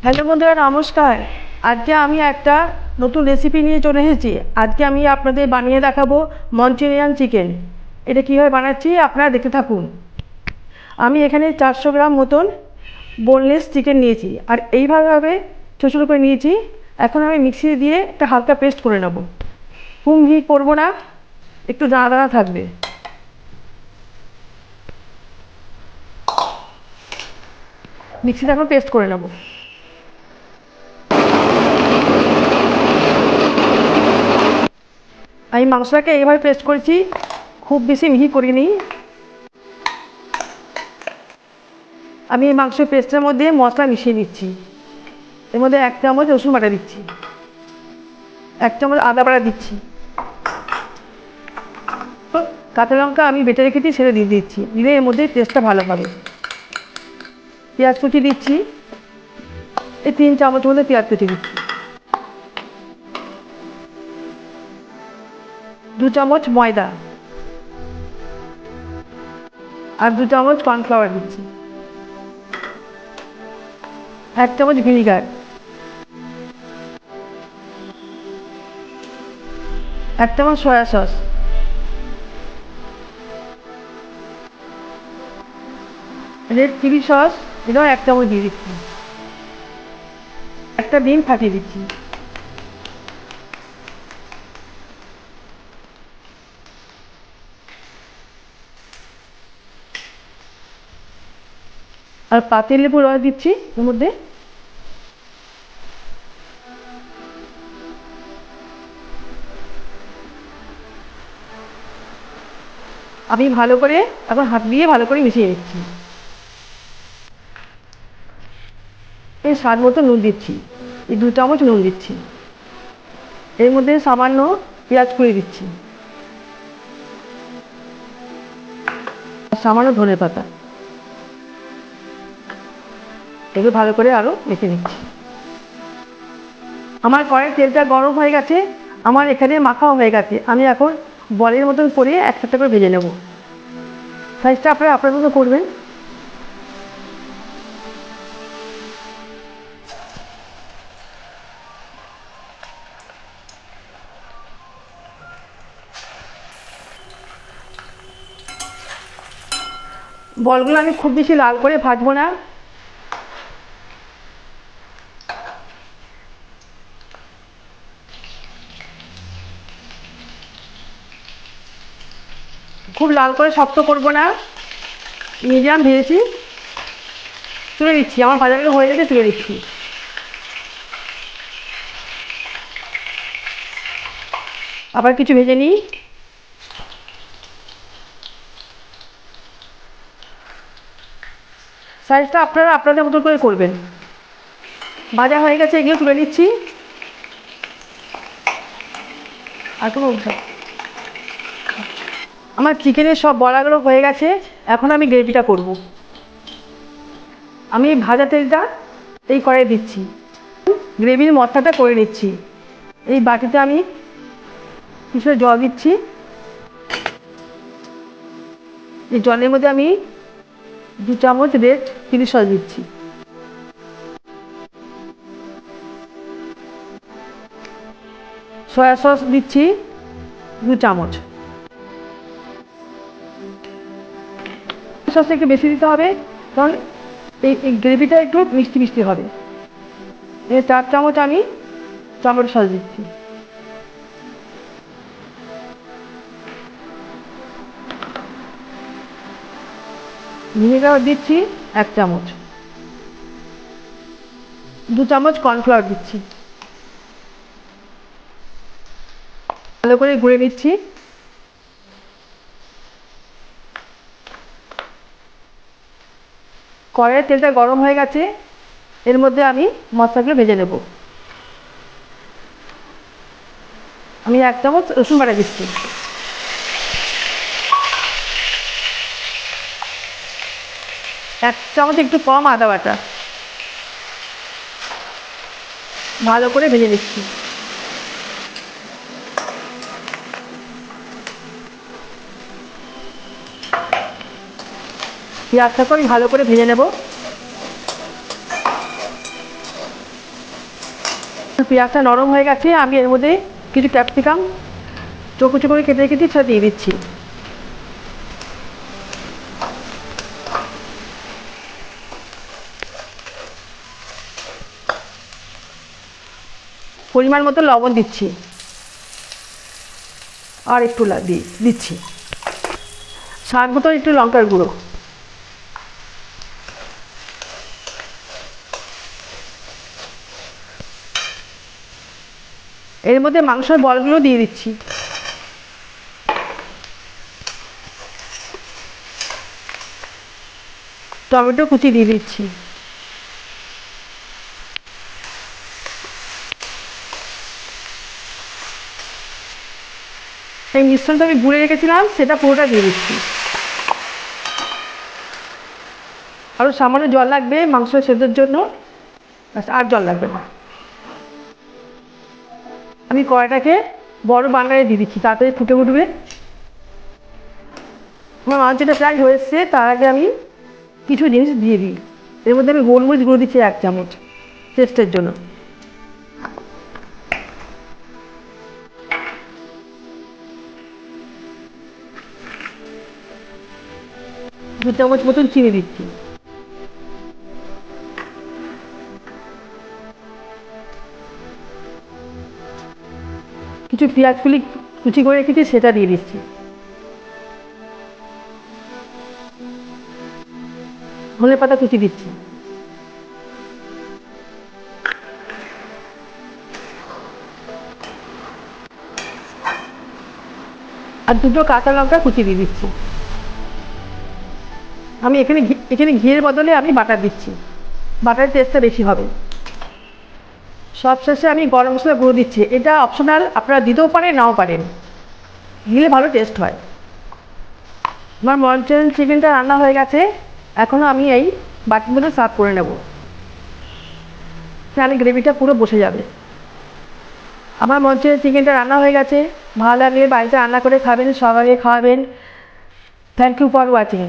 Hello বন্ধুরা, নমস্কার। আজকে আমি একটা নতুন রেসিপি নিয়ে চলে এসেছি। আজকে আমি আপনাদের বানিয়ে দেখাবো মঞ্চুরিয়ান চিকেন। এটা কীভাবে বানাচ্ছি আপনারা দেখতে থাকুন। আমি এখানে 400 গ্রাম মতন বোনলেস চিকেন নিয়েছি, আর এইভাবে ছোটো ছোটো করে নিয়েছি। এখন আমি মিক্সি দিয়ে একটা হালকা পেস্ট করে নেব। খুব মিহি করবো না, একটু দানা দানা থাকবে। মিক্সিতে এখন পেস্ট করে নেব। আমি মাংসটাকে এইভাবে পেস্ট করেছি, খুব বেশি মিহি করিনি। আমি এই মাংসের পেস্টের মধ্যে মশলা মিশিয়ে দিচ্ছি। এর মধ্যে 1 চামচ রসুন বাটা দিচ্ছি, 1 চামচ আদা বাটা দিচ্ছি, কাঁচা লঙ্কা আমি বেটে রেখেছি সেটা দিয়ে দিচ্ছি। দিলে এর মধ্যে টেস্টটা ভালো হবে। পেঁয়াজ কুচি দিচ্ছি, এই 3 চামচ মধ্যে পেঁয়াজ কুচি দিচ্ছি। 2 চামচ ময়দা আর 2 চামচ কর্নফ্লাওয়ার দিচ্ছি। 1 চামচ ভিনিগার, 1 চামচ soya sauce, red chilli sauce এটাও 1 চামচ দিয়ে দিচ্ছি। একটা ডিম ফাটিয়ে দিচ্ছি। আর পাতি লেবু রস দিচ্ছি এর মধ্যে। আমি ভালো করে এখন হাত দিয়ে ভালো করে মিশিয়ে নিচ্ছি। এই স্বাদ মতো নুন দিচ্ছি, এই 2 চামচ নুন দিচ্ছি। এর মধ্যে সামান্য পেঁয়াজ কুড়ি দিচ্ছি, সামান্য ধনে পাতা। এগুলো ভালো করে আরও মেখে নিচ্ছি। আমার কড়াইয়ের তেলটা গরম হয়ে গেছে, আমার এখানে মাখাও হয়ে গেছে। আমি এখন বলের মতন করে একসাথে করে ভেজে নেব। সাইজটা আপনারা আপনার মতো করবেন। বলগুলো আমি খুব বেশি লাল করে ভাজবো না। খুব লাল করে শক্ত করবো না, মিডিয়াম ভেজেছি, তুলে দিচ্ছি। আমার ভাজাগুলো হয়ে গেছে, তুলে দিচ্ছি। আবার কিছু ভেজে নিই। সাইজটা আপনারা আপনাদের মতো করে করবেন। ভাজা হয়ে গেছে, এগুলো তুলে নিচ্ছি। আর কোনো আমার চিকেনের সব বড়াগুলো হয়ে গেছে। এখন আমি গ্রেভিটা করব। আমি ভাজা তেলটা এই কড়াইয়ে দিচ্ছি, গ্রেভির মশলাটা করে নিচ্ছি। এই বাটিতে আমি কিছু জল দিচ্ছি। এই জলের মধ্যে আমি 2 চামচ রেড চিলি সস দিচ্ছি, সয়া সস দিচ্ছি 2 চামচ। সসটা একটু বেশি দিতে হবে, কারণ এই গ্রেভিটা একটু মিষ্টি মিষ্টি হবে। 4 চামচ আমি টমেটো সস দিচ্ছি। ভিনেগার দিচ্ছি 1 চামচ। 2 চামচ কর্নফ্লাওয়ার দিচ্ছি। ভালো করে গুঁড়ে নিচ্ছি। কড়াইয়ের তেলটা গরম হয়ে গেছে, এর মধ্যে আমি মশলাগুলো ভেজে নেব। আমি 1 চামচ রসুন বাটা দিচ্ছি, 1 চামচ একটু কম আদা বাটা। ভালো করে ভেজে নিচ্ছি। পেঁয়াজটাকে আমি ভালো করে ভেজে নেব। পেঁয়াজটা নরম হয়ে গেছে, আমি এর মধ্যে কিছু ক্যাপসিকাম চোখো চোখো করে কেটে রেখেছি সেটা দিয়ে দিচ্ছি। পরিমাণ মতো লবণ দিচ্ছি, আর একটু দিচ্ছি স্বাদ মতো একটু লঙ্কার গুঁড়ো। এর মধ্যে মাংসের বলগুলো দিয়ে দিচ্ছি। টমেটো কুচি দিয়ে দিচ্ছি। এই মিশ্রণটা আমি গুঁড়ে রেখেছিলাম সেটা পুরোটা দিয়ে দিচ্ছি। আরও সামান্য জল লাগবে মাংস সেদ্ধর জন্য, আর জল লাগবে না। আমি কড়াইটাকে বড় বানারে দিয়ে দিচ্ছি, তাড়াতাড়ি ফুটে উঠবে। আমার মাংসটা প্রায় হয়ে এসছে, তার আগে আমি কিছু জিনিস দিয়ে দিই। এর মধ্যে আমি গোলমরিচ গুঁড়ো দিচ্ছি 1 চামচ টেস্টের জন্য, 2 চামচ মতন চিনি দিচ্ছি। কিছু পেঁয়াজ কুচি করে রেখেছি সেটা দিয়ে দিচ্ছি। ধনে পাতা কুচি দিচ্ছি। আর 2টো কাঁচা লঙ্কা কুচি দিয়ে দিচ্ছি। আমি এখানে ঘিয়ের বদলে আমি বাটার দিচ্ছি, বাটারের টেস্টটা বেশি হবে। সবশেষে আমি গরম মশলা গুঁড়ো দিচ্ছি, এটা অপশনাল, আপনারা দিতেও পারেন নাও পারেন, দিলে ভালো টেস্ট হয়। আমার মঞ্চুরিয়ান চিকেনটা রান্না হয়ে গেছে, এখনও আমি এই বাটির মধ্যে সার্ভ করে নেব, তাহলে গ্রেভিটা পুরো বসে যাবে। আমার মঞ্চুরিয়ান চিকেনটা রান্না হয়ে গেছে, ভালো লাগলে বাড়িতে রান্না করে খাবেন, সবাইকে খাওয়াবেন। Thank you for watching.